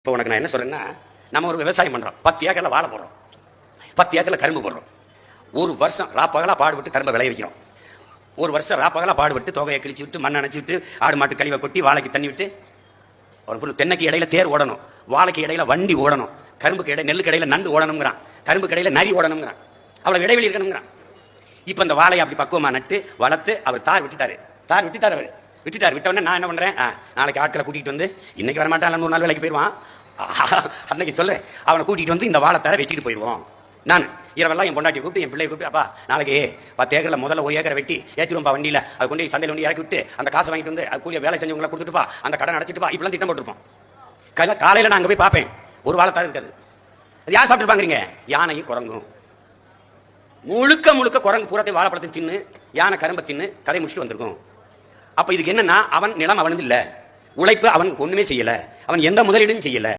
இப்போ உனக்கு நான் என்ன சொல்றேன்னா, நம்ம ஒரு விவசாயம் பண்றோம். 10 ஏக்கர்ல வாழை போடுறோம், 10 ஏக்கர்ல கரும்பு போடுறோம். ஒரு வருஷம் ராப்பகலா பாடுபட்டு கரும்பை விளைய வைக்கிறோம். ஒரு வருஷம் ராப்பகலா பாடுபட்டு தொகையை கிழிச்சு விட்டு மண் அணைச்சி விட்டு ஆடு மாட்டு கழிவை கொட்டி வாழைக்கு தண்ணி விட்டு ஒரு தென்னைக்கு இடையில தேர் ஓடணும், வாழைக்கு இடையில வண்டி ஓடணும், கரும்புக்கு இடையில நெல்லுக்கு இடையில நண்டு ஓடணுங்கிறான், கரும்புக்கு இடையில நரி ஓடணுங்கிறான், அவ்வளவு இடைவெளி இருக்கணுங்கிறான். இப்போ இந்த வாழையை அப்படி பக்குவமா நட்டு வளர்த்து அவர் தார் விட்டுட்டாரு அவர் விட்டுட்டாரு. விட்டவொடனே நான் என்ன பண்றேன், நாளைக்கு ஆட்களை கூட்டிகிட்டு வந்து, இன்னைக்கு வரமாட்டான் 100 நாள் வேலைக்கு போயிடுவான், அன்னைக்கு சொல்றேன் அவனை கூட்டிகிட்டு வந்து இந்த வாழைத்தாரை வெட்டிட்டு போயிடுவோம். நான் இரவெல்லாம் என் பொண்டாட்டி கூப்பிட்டு என் பிள்ளையை கூப்பிட்டு, அப்பா நாளைக்கு 10 ஏக்கரில் முதல்ல 1 ஏக்கரை வெட்டி ஏற்றிடுவோம்ப்பா வண்டியில், அது கொண்டு சந்தையில் வண்டி இறக்கி விட்டு அந்த காசை வாங்கிட்டு வந்து அது கூலிய வேலை செஞ்சவங்களை கொடுத்துட்டுப்பா, அந்த கடன் அடைச்சிட்டுப்பா, இப்பெல்லாம் திட்டம் போட்டுருப்போம். காலையில் நான் அங்கே போய் பார்ப்பேன், ஒரு வாழைத்தார் இருக்காது. அது யார் சாப்பிட்டுருப்பாங்கிறீங்க? யானையும் குரங்கும். முழுக்க குரங்கு பூரத்தை வாழைப்பழத்தை தின்னு, யானை கரும்பை தின்னு கதை முடிச்சுட்டு வந்திருக்கும். அப்போ இதுக்கு என்னன்னா, அவன் நிலம் அவனது இல்லை, உழைப்பு அவன் ஒன்றுமே செய்யலை, அவன் எந்த முதலீடும் செய்யலை.